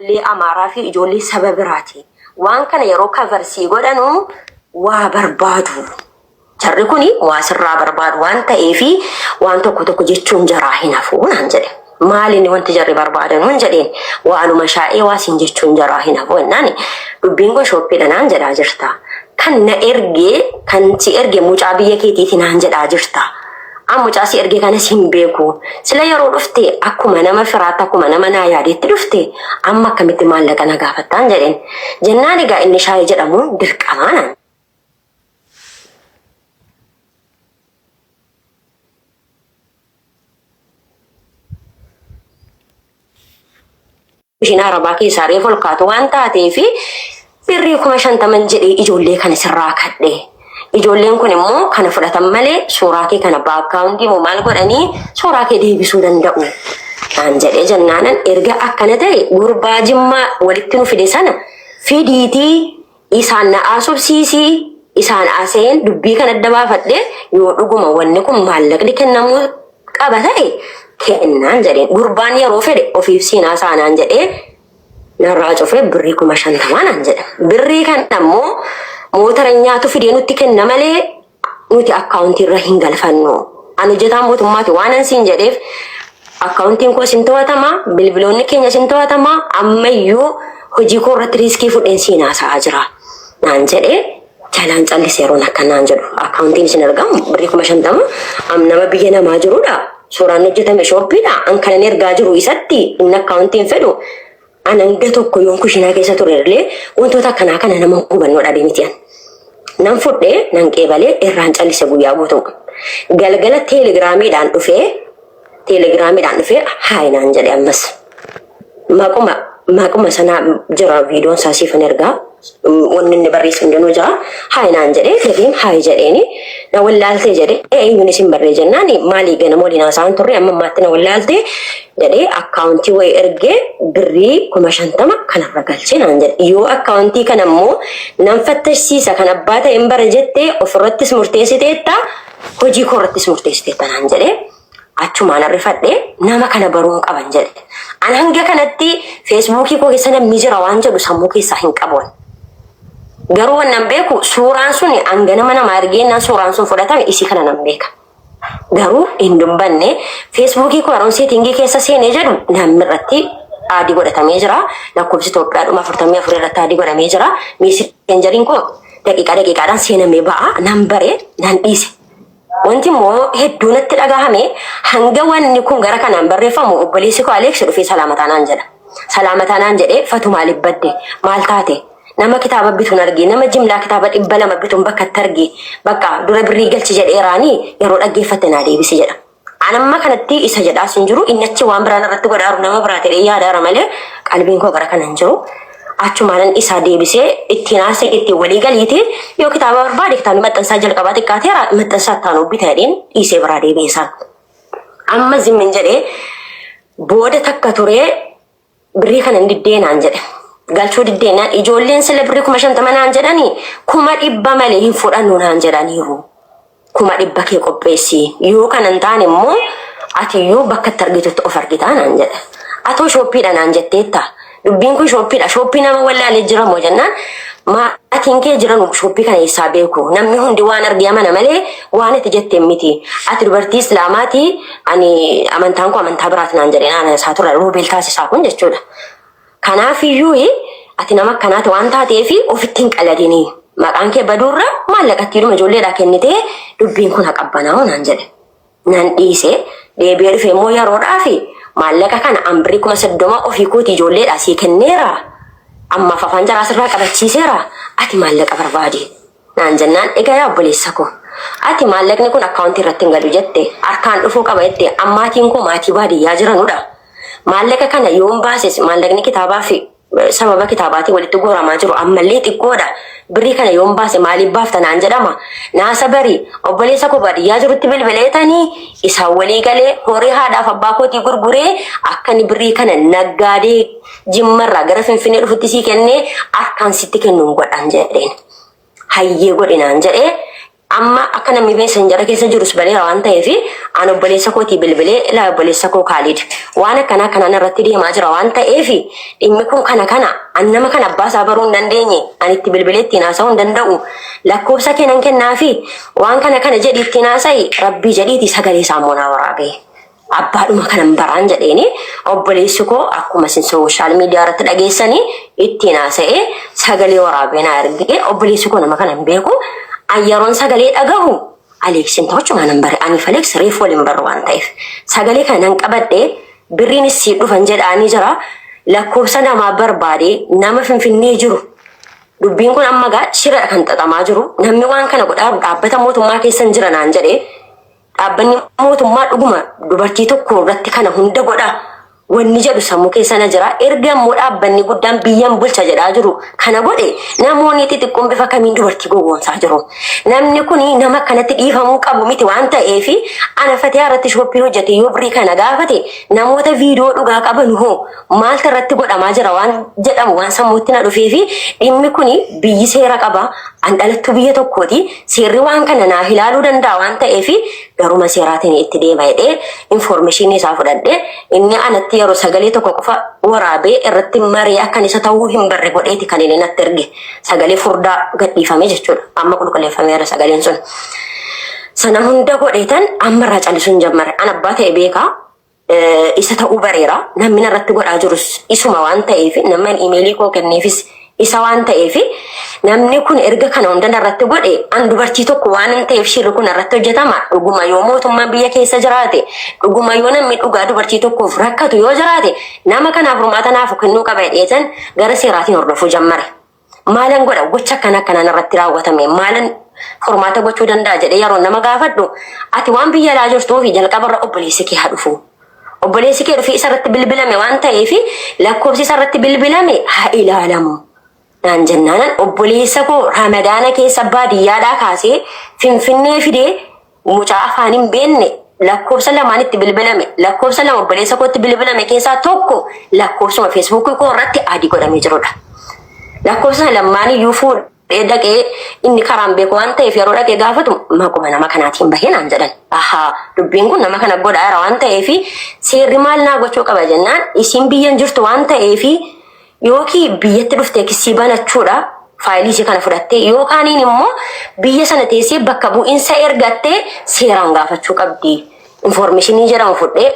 Li Amaaraa fi ijoollee saba biraati. Waan kana yeroo kaversii godhanu waa barbaadu. Jarri kuni waa sirraa barbaadu waan ta'eefi waan tokko jechuun jaraa hin hafu naan jedhe. Maaliin wanti jarri barbaadan hun jedheen waanuma shaa'ee waasin jechuun jaraa hin hafu naan dubbiin kun shooppiidha naan jedhaa jirta. Kan na ergee kan si erge mucaa biyya keetiiti naan jedhaa jirta. Mucaa si erge kanas hin beeku. Sila yeroo dhufte akkuma nama firaata akkuma nama naa yaadeetti dhufte amma akkamitti maallaqa na gaafattaan jedheen. Jennaan egaa inni shaayee jedhamu dirqamaan. Bishaan Arabaa keessaa reefu olkaatu waan taateefi birrii 50,000 jedhee ijoollee kana sirraa kadhe. Ijoolleen kun immoo kana fudhatan malee suuraa kee kana baakkaawuntii moo maal godhanii suuraa kee deebisuu danda'u. Naan jedhee jennaanan erga akkana ta'e gurbaa Jimmaa walitti nu fide sana fidiitii isaan na aasubsiisii isaan aseen dubbii kana adda baafadhe yoo dhuguma wanni kun maallaqni kennamuu qaba ta'e kennaan jedheen. Gurbaan yeroo fedhe ofiif siinaa saanaan jedhee narraa cufee birrii 50,000 naan jedhe. Birrii kan ammoo motora nyaatu fidee nutti kenna malee nuti akkaawuntii irra hin galfannu. Ani hojjetaan mootummaati waan ansiin jedheef akkaawuntiin koo sin to'atama, bilbiloonni keenya sin to'atama, ammayyuu hojii koo irratti riiskii fudheen siinaa sa'aa jira. Naan jedhee jalaan callisee yeroon akkanaan jedhu akkaawuntiin isin argamu birrii 50,000 nama biyya namaa jirudha. Suuraan hojjetame shooppiidha. An kanan ergaa jiru isatti inni akkaawuntiin fedhu. Ananga tokko yoon kushinaa keessa turellee wantoota akkanaa kana nama hubannoodha deemitiyan. Nan fudhee nan qeebalee irraan callise guyyaa guutuu. Galgala teelegiraamiidhaan dhufee haayinaan jedhe ammas. Maquma sanaa jira viidiyoon saasiifan ergaa. Wanni inni barreessu hundinuu jira. Haayinaan jedhee gadiin haayi jedheeni na wallaaltee jedhe eenyuun isin barree jennaan maalii ganama waliin haasa'an turre amma ammaatti na wallaaltee jedhee akkaawuntii wayii ergee birrii 50,000 kanarra galchee naan jedhe. Yoo akkaawuntii kana immoo nan fattashsiisa kan abbaa ta'e hin bara jettee ofirrattis murteessiteetta hojii koo irrattis murteessiteetta naan jedhee achumaan arrifadhee nama kana baruun qaban jedhe. An hanga kanatti feesbuukii koo keessa namni jira waan jedhu sammuu keessaa hin qabu. Garuu wannan beeku suuraan sun hanga nama argeenaan suuraan sun fudhatame isii kana nan beeka. Garuu hin dubbanne feesbuukii koo haroon seetingii keessa seenee jedhu namni irratti adii godhatamee jira. Lakkoofsi Itoophiyaadhuma 44 irratti adii godhamee jira. Meeseenjeriin koo daqiiqaadhaan seenamee ba'a nan baree nan dhiise. Wanti immoo hedduu natti dhagahame hanga wanni kun gara kanaan barreeffamu obboleessi koo Aleeks dhufee salaamataa jedha. Salaamataa naan jedhee Fatu maaliif badde maal taate? Nama kitaaba bituun argee nama jimlaa kitaaba 200 bituun bakka itti argee bakka dura birrii galchi jedheeraanii yeroo dhaggeeffatte naa deebisi jedha. Anamma kanatti isa jedhaas hin jiru inni achi waan biraan irratti godhaaru nama biraa ta'ee yaadaara malee qalbiin koo gara kana hin jiru. Achumaanan isaa deebisee ittiin haasa'e ittiin walii galiitiin yoo kitaaba barbaade kitaabni maxxansaa jalqabaa xiqqaateera maxxansaa ittaan bitatee dhiisee biraa deebiisaan. Amma zimmin jedhee booda takka turee birrii kana hin diddeenaan jedhe. Galchuu diddeenaan ijoolleen sila birrii 50,000 naan jedhanii 100 malee hin fudhannu naan jedhaniiru. 100 kee qopheessi yoo kana hin taane immoo ati iyyuu bakka itti argitutti of argitaa naan jedhe. Atoo shooppiidha naan jetteetta. Dubbiin kun shooppiidha. Shooppii nama wallaalee jiramoo jennaan maatiin kee jiran shooppii kana eessaa beeku. Namni hundi waan argee amana malee waan itti jetteen miti. Ati dubartii Islaamaati ani amantaan koo amantaa biraati naan jedhee naan isaa tura roobeel taasisaa kun jechuudha. Kanaaf iyyuu ati nama akkanaati waan taateef ofitti hin qaladinii. Maqaan kee baduurra maallaqatti dhuma ijoolleedhaa kennitee dubbiin kun haqabbanaa'u naan jedhe. Nan dhiisee deebi'ee dhufee immoo yeroodhaafi maallaqa kana birrii 30,000 ofii kooti ijoolleedhaa sii kenneera. Amma afaan jaraa sirraa qabachiiseera. Ati maallaqa barbaade. Naan jennaan egaa yaa obboleessa koo. Ati maallaqni kun akkaawuntii irratti hin galu jette harkaan dhufuu qaba jette ammaatiin koo maatii baadiyyaa jiranudha. Maallaqa kana yoon baases maallaqni kitaabaa fi sababa kitaabaatiin walitti guuramaa jiru ammallee xiqqoodha. Birrii kana yoon baase maaliif baafta naan jedhama. Naasa barii obboleessa koo baadiyyaa jirutti bilbileetanii isaan walii galee horii haadhaaf abbaa kootii gurguree akka inni birrii kana naggaadee Jimmarraa gara Finfinnee dhufutti sii kennee harkaan sitti kennuun godhan jedheen. Hayyee godhinaan jedhee amma akka namni messenger keessa jirus baleera waan ta'eef an obboleessa kootii bilbilee ila obboleessa koo Khalid waan akkana kanaan irratti deemaa jira waan ta'eef dhimmi kun kana an nama kana abbaasaa baruu hin dandeenye an itti bilbilee ittiin haasa'uu hin danda'u lakkoofsa kennan kennaafi waan kana jedhi ittiin haasa'i rabbii jedhiiti sagalee saamunaa waraabee abbaadhuma kanan baraan jedheeni obboleessi koo akkuma sin sooshaal miidiyaa irratti dhageessanii ittiin haasa'ee sagalee waraabee na argee obboleessi koo nama kanan beeku ayyaroon sagalee dhagahu Aleeksin tochuma nan bare ani Felix reef waliin baru waan ta'eef sagalee kanan qabadhee birriin si dhufan jedhaanii jira lakkoofsa namaa barbaade nama Finfinnee jiru dubbiin kun amma gaa shira kan xaxamaa jiru namni waan kana godhaa dhaabbata mootummaa keessan jira naan jedhee dhaabbanni mootummaa dhuguma dubartii tokko irratti kana hunda godha wanni jedhu sammuu keessa na jira erga immoo dhaabbanni guddaan biyyan bulcha jedhaa jiru kana godhe namoonni xixiqqoon bifa kamiin dubartii gowwoomsaa jiru namni kun nama kanatti dhiifamuu qabu miti waan ta'eef ana fatee irratti shooppii hojjete yoo birrii kana gaafate namoota viidiyoo dhugaa qaban hoo maaltu irratti godhamaa jira waan jedhamu waan sammuutti na dhufeefi dhimmi kun biyyi seera qaba an dhalattu biyya tokkooti seerri waan kana naa ilaaluu danda'a waan ta'eef garuma seeraatiin itti deema jedhee information isaa fudhadhe inni anatti yeroo sagalee tokko qofa waraabee irratti marii akkan isa ta'uu hin barre godheeti kan inni natti erge sagalee furdaa gadhiifame jechuudha amma qulqulleeffameera sagaleen sun sana hunda godheetan amma irraa callisuun jammare an abbaa ta'e beekaa isa ta'uu bareera namni irratti godhaa jirus isuma waan ta'eef namni imeelii koo kenneefis isa waan ta'eef namni kun erga kana hunda irratti godhe an dubartii tokko waan hin ta'eef shirri kun irratti hojjetama dhuguma yoo mootummaa biyya keessa jiraate dhuguma yoo namni dhugaa dubartii tokkoof rakkatu yoo jiraate nama kanaaf furmaata naafu kennuu qaba jedheetan gara seeraatiin hordofuu jammare maalan godha gocha akkanaan irratti raawwatame maalan furmaata gochuu danda'a jedhee yeroo nama gaafadhu ati waan biyya alaa jirtuu fi jalqabarra obboleessi kee haa dhufu obboleessi kee dhufii isarratti bilbilame waan ta'eef lakkoofsi isarratti bilbilame haa ilaalamu naan jennaanan obboleessa koo ramadaana keessa baadiyyaadhaa kaasee Finfinnee fidee mucaa afaan hin beekne lakkoofsa lamaan itti bilbilame lakkoofsa lama obboleessa kootti bilbilame keessaa tokko lakkoofsuma feesbuukii koo irratti adii godhamee jirudha lakkoofsa lamaan iyyuu fuudhee dhaqee inni karaan beeku waan ta'eef yeroo dhaqee gaafatu maquma nama kanaatiin bahee naan jedhan ahaa dubbiin kun nama kana godhaara waan ta'eef seerri maal naa gochuu qaba jennaan isin biyyan jirtu waan ta'eef yookiin biyyatti dhuftee kissii banachuudha faayilii ishee kana fudhattee yookaaniin immoo biyya sana teessee bakka bu'iinsa ergattee seeraan gaafachuu qabdi informationii jedhamu fudhee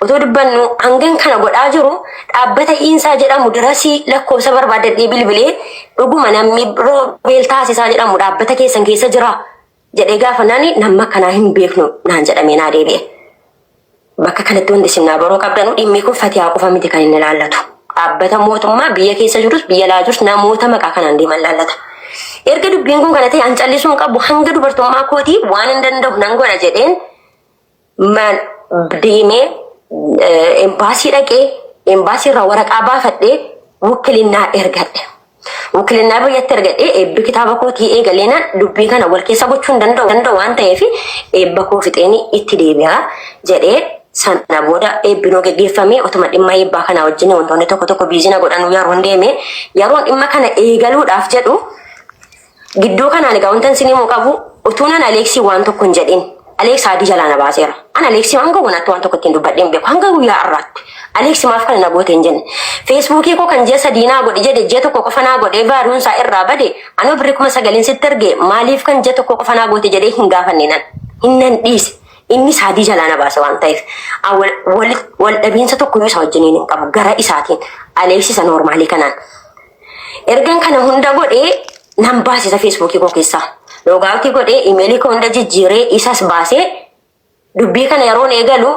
otoo dubbannu hangan kana godhaa jiru dhaabbata iinsaa jedhamu dirasii lakkoofsa barbaadadhee bilbilee dhuguma namni roobeel taasisaa jedhamu dhaabbata keessan keessa jira jedhee gaafannaan nama kanaa hin beeknu naan jedhamee naa deebi'e bakka kanatti wanti sinnaa baroo qabdanu dhimmi kun fatihaa qofa miti kan inni ilaallatu dhaabbata mootummaa biyya keessa jirus biyya alaa jirus namoota maqaa kanaan deeman laallata erga dubbiin kun kana ta'e an callisuun qabu hanga dubartummaa kootii waan hin danda'u nan godha jedheen deemee embaasii dhaqee embaasii irraa waraqaa baafadhee wukkilinnaa ergadhe wukkilinnaa biyyatti ergadhee eebbi kitaaba kootii eegaleenaan dubbii kana wal keessa gochuu hin danda'u waan ta'eef eebba koo fixeenii itti deebi'aa jedhee sana booda eebbinoo geggeeffamee otuma dhimma eebbaa kana wajjin wantoonni tokko biizina godhanuu yeroon deeme yeroon dhimma kana eegaluudhaaf jedhu gidduu kanaan egaa wantan sinimuu qabu utuunan Aleeksii waan tokko hin jedhin Aleeks adii jalaa na baaseera an Aleeksii hanga gunaatti waan tokko ittiin dubbadheen beeku hanga guyyaa har'aatti Aleeksii maaf kana na goote hin jenne feesbuukii koo kan ji'a sadii naa godhe jedhe ji'a tokko qofa naa godhe vaaruun isaa irraa bade anoo birrii 9,000 sitti erge maaliif kan ji'a tokko qofa naa goote jedhee hin gaafanne hinnan dhiise inni sadii jalaa na baase waan ta'eef wal dhabiinsa tokko isa wajjiniin hin qabu gara isaatiin Aleeksii isa noormaalii kanaan ergan kana hunda godhee nan baasisa feesbuukii koo keessaa logaawtii godhee imeelii koo hunda jijjiiree isas baasee dubbii kana yeroon eegalu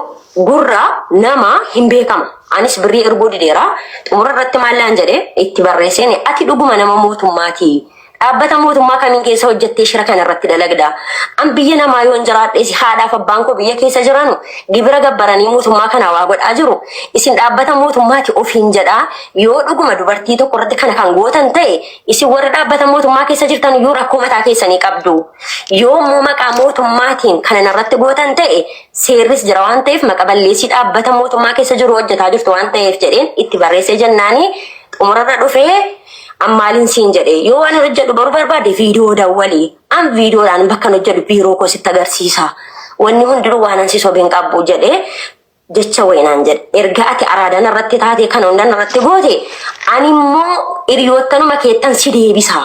gurra nama hin beekama anis birrii erguu dideera xumura irratti maallaan jedhe itti barreesseen ati dhuguma nama mootummaatii dhaabbata mootummaa kamiin keessa hojjettee shira kana irratti dalagda an biyya namaa yoon jiraadhees haadhaaf abbaan koo biyya keessa jiranu gibira gabbaranii mootummaa kana waa godhaa jiru isin dhaabbata mootummaati ofiin jedhaa yoo dhuguma dubartii tokko irratti kana kan gootan ta'e isin warra dhaabbata mootummaa keessa jirtan yoo rakkoo mataa keessanii qabdu yoo immoo maqaa mootummaatiin kana irratti gootan ta'e seerris jira waan ta'eef maqa balleessii dhaabbata mootummaa keessa jiru hojjetaa jirtu waan ta'eef jedheen itti barreessee jennaanii xumurarra dhufee Ammaalin siin jedhe yoo waan hojjedhu baruu barbaade viidiyoo dawwali. An viidiyoodhaan bakka hojjedhu biiroo koo sitti agarsiisa. Wanni hundinuu waan ansi sobeen qabu jedhe jecha waynaan jedhe. Erga ati araadaan irratti taate kana hundaan irratti goote ani immoo hiriyoottanuma keettan si deebisa.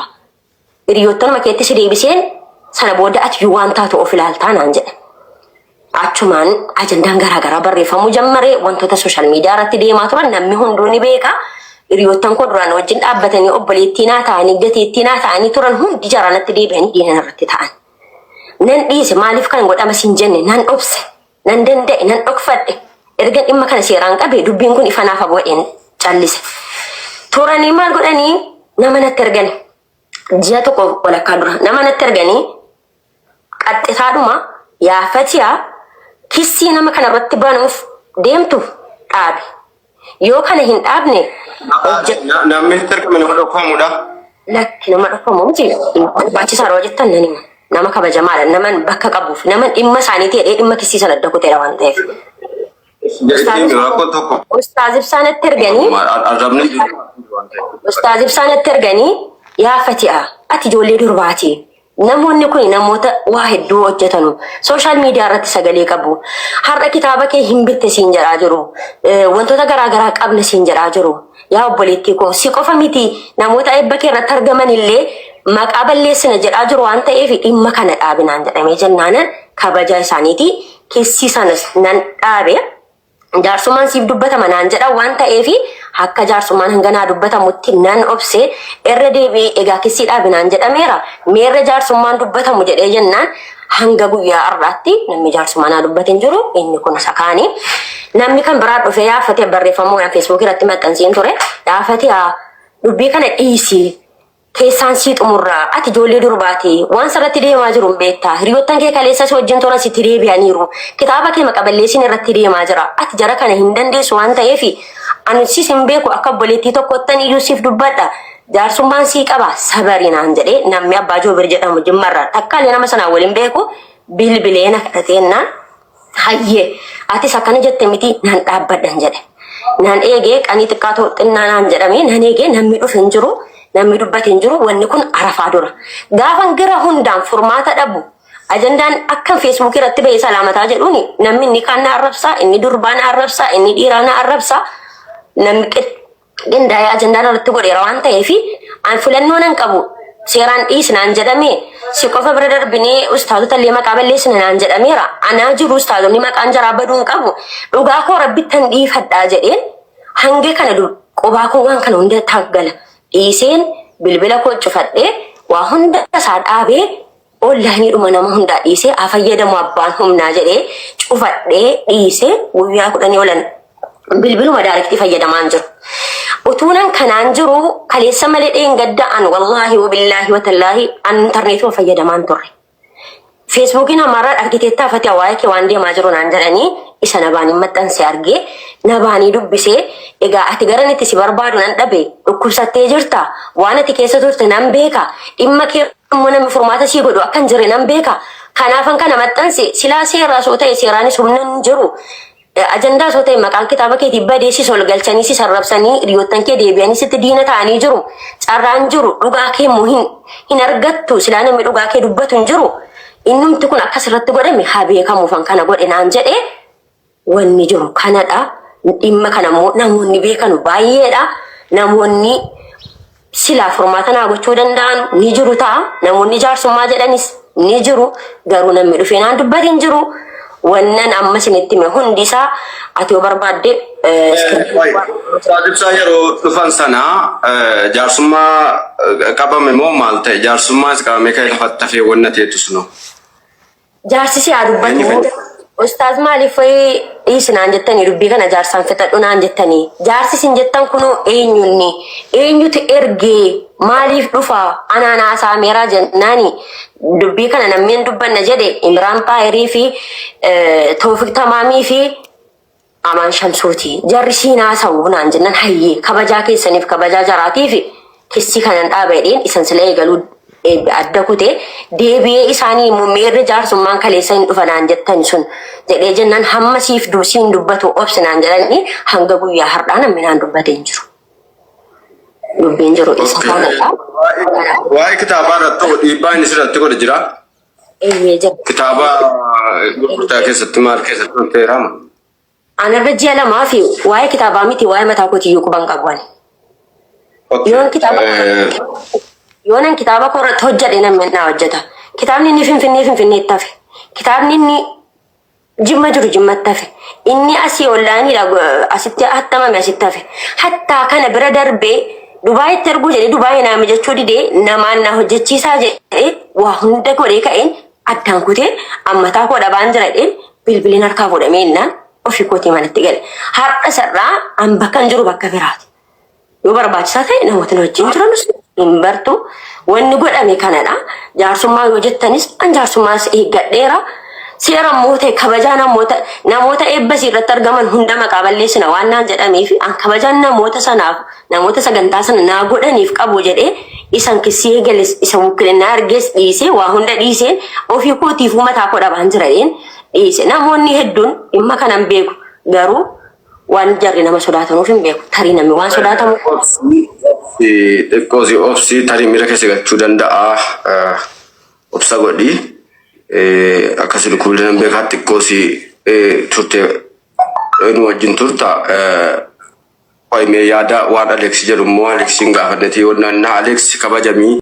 Hiriyoottanuma keetti si deebiseen sana booda ati waan taatu of ilaaltaa naan jedhe. Achumaan ajandaan garaagaraa barreeffamuu jammaree wantoota sooshaal miidiyaa irratti deemaa turan namni hunduu ni beeka. Hiriyoottan koo duraan wajjin dhaabbatanii obboleettii naa ta'anii gateettii naa ta'anii turan hundi jaraanatti deebi'anii diinan irratti ta'an. Nan dhiise maaliif kan godhama siin jenne nan obse nan danda'e nan dhokfadhe. Erga dhimma kana seeraan qabee dubbiin kun ifa naaf godheen callise. Turanii maal godhanii nama natti ergani. Ji'a tokko walakkaa dura nama natti erganii qaxxitaadhuma yaafatiyaa kissii nama kana irratti banuuf deemtu dhaabe. Yoo kana hin dhaabne namni itti argame nama dhokfamuudha. Lakki nama dhokfamu miti barbaachisaa yeroo jettan nani nama kabajamaadha naman bakka qabuuf naman dhimma isaaniitii jedhee dhimma kissii sana adda kuteera waan ta'eef. Ustaaz ibsaanatti erganii Ustaaz ibsaanatti erganii yaafati'a ati ijoollee durbaati. Namoonni kun namoota waa hedduu hojjetanu sooshaal miidiyaa irratti sagalee qabu. Har'a kitaaba kee hin bitte siin jedhaa jiru. Wantoota garaagaraa qabna siin jedhaa jiru. Yaa obboleettii koo si qofa miti namoota eebba kee irratti argaman illee maqaa balleessina jedhaa jiru waan ta'eef dhimma kana dhaabinaan jedhamee jennaan kabaja isaaniiti keessi sanas nan dhaabe. Jaarsummaan siif dubbatama naan jedha waan ta'eef akka jaarsummaan hanganaa dubbatamutti nan obse irra deebi'ee egaa keessi dhaabinaan jedhameera. Meerra jaarsummaan dubbatamu jedhee jennaan hanga guyyaa har'aatti namni jaarsummaan dubbateen jiru inni kun sakaanii. Namni kan biraa dhufee yaafate barreeffamuu feesbuukii irratti maxxansiin ture. Yaafate dubbii kana dhiisi. Keessaan sii xumurraa ati ijoollee durbaati waan sarratti deemaa jiru beektaa hiriyoottan kee kaleessa si wajjin toora sitti deebi'aniiru kitaaba kee maqaballeessiin irratti deemaa jira ati jara kana hin dandeessu waan ta'eef ani sis hin beeku akka obboleettii tokkottan iyyuu siif dubbadha jaarsummaan sii qaba sabarinaan jedhee namni abbaa joobir jedhamu jimmarraa takkaalee nama sanaa waliin beeku bilbileena kadhateennaan hayyee atis akkana jette miti nan dhaabbadhan jedhe nan eegee qanii xiqqaa ta'u xinnaa naan jedhamee nan eegee namni dhufe hin jiru. Namni dubbateen jiru wanni kun arafaa dura. Gaafan gara hundaan furmaata dhabu. Ajandaan akka feesbuukii irratti bahee salaamataa jedhuuni namni inni kaan na arrabsaa, inni durbaa na arrabsaa, inni dhiiraa na arrabsaa. Namni qindaa'ee ajandaan irratti godheera waan ta'eef an filannoo nan qabu. Seeraan dhiisnaan jedhamee si qofa bira darbinee ustaazota illee maqaa balleessina naan jedhameera. Anaa jiru ustaazonni maqaan jaraa baduu hin qabu. Dhugaa koo rabbittan dhiifadhaa jedheen hanga kana qubaa koo waan kana hunda taggala. Dhiiseen bilbila koo cufadhee waa hunda isaa dhaabee ollaaniidhuma nama hundaa dhiisee fayyadamu abbaan humnaa jedhee cufadhee dhiisee guyyaa 10 oolan bilbiluma daarektii fayyadamaan jiru. Utuunan kanaan jiru kaleessa malee dheengadda'an wallaahi wabillaahi watallaahi an intarneetuma fayyadamaan turre. Feesbuukiin ammarraa argiteettaa fati hawaaya kee waan deemaa jiru naan jedhanii isa nabaaniin maxxansee argee nabaanii dubbisee egaa ati garan itti si barbaadu nan dhabe dhukkubsattee jirta waan ati keessa turte nan beeka dhimma kee immoo namni furmaata sii godhu akkan jirre nan beeka kanaafan kana maxxanse silaa seeraa soo ta'e seeraanis humna hin jiru ajandaa soo ta'e maqaan kitaaba keetii badeessis ol galchanii si sarrabsanii hiriyoottan kee deebi'anii sitti diina ta'anii jiru carraan jiru dhugaa kee immoo hin argattu silaa namni dhugaa kee dubbatu hin jiru innumti kun akkasirratti godhame haa beekamuufan kana godhe naan jedhee wanni jiru kanadha. Dhimma kanammoo namoonni beekanu baay'eedha. Namoonni silaa furmaata naa gochuu danda'an ni jiru ta'a. Namoonni jaarsummaa jedhanis ni jiru. Garuu namni dhufee naan dubbatiin jiru. Wannan amma isinitti hime hundi isaa ati yoo barbaadde Ibsaa yeroo dhufan sana jaarsummaa qabame moo maal ta'e jaarsummaas qabame kan lafatti hafee wanna teettus no. Jaarsi si haa dubbatu. Ustaaz maaliif dhiisnaan jettanii dubbii kana jaarsaan fixadhu naan jettanii jaarsi sin jettan kunoo eenyutu ergee maaliif dhufa anaanaasaa meeraa jennaani dubbii kana namni dubbanna jedhe Imraan Paayirii fi Toofiq Tamaamii fi Amaan Shamsuuti jarri siinaa sa'uu naan jennan hayyee kabajaa keessaniif kabajaa jaraatiif kissi kanan dhaabadheen isan sila eegaluu adda kutee deebi'ee isaanii meerra jaarsummaan kaleessa hin dhufanaan jettan sun jedhee jennaan hamma siif duusiin dubbatu obsinaan jedhanii hanga guyyaa har'aa namni naan dubbatee hin jiru. dubbiin jiru isa kanadha. Waa'ee kitaabaa irratti dhiibbaa inni sirratti godhe jira. Eeyyee jira. Kitaaba gurgurtaa keessatti maal keessatti wanti heerama? Anarra ji'a lamaa fi waa'ee kitaabaa miti waa'ee mataa kootiyyuu quban qabuun. Yoon kitaaba koo irratti hojjedhe namni naa hojjeta. Kitaabni inni Finfinneetti hafe. Kitaabni inni Jimma jiru Jimmatti hafe. Inni asii ollaaniidha asitti hattamame asitti hafe. Hattaa kana bira darbee Dubaayitti erguu jedhee Dubaayii naa mijachuu didee namaan naa hojjechiisaa jedhee waa hunda godhee ka'een addaan kutee ammataa koo dhabaan jira jedheen bilbiliin harkaa fuudhamee innaan ofii kootii manatti gale. Har'a sarraa an bakka hin jiru bakka biraati. Yoo barbaachisaa ta'e namoota wajjin jiranus hin bartu. Wanni godhame kanadha. Jaarsummaa yoo jettanis an jaarsummaas eeggadheera. Seera moote kabajaa namoota eebbasii irratti argaman hunda maqaa balleessina waan naan jedhameef an kabajaan namoota sanaaf namoota sagantaa sana naa godhaniif qabu jedhee isan kissee gales isa wukkilannaa argees dhiisee waa hunda dhiisee ofii kootiif mataa koo dhabaan jiradheen dhiise. Namoonni hedduun dhimma kanan beeku garuu waan jarri nama sodaatanuuf hin beeku. Tarii namni waan sodaatamu xiqqoosi obsi tarii miira keessa galchuu danda'a. Obsa godhi. Akkasii lukkuulee nan beekaa xiqqoosi turte nu wajjin turta. Waa'ee yaada waan Aleeksi jedhu immoo Aleeksiin gaafannetii yoo naannaa Aleeksi kabajamii.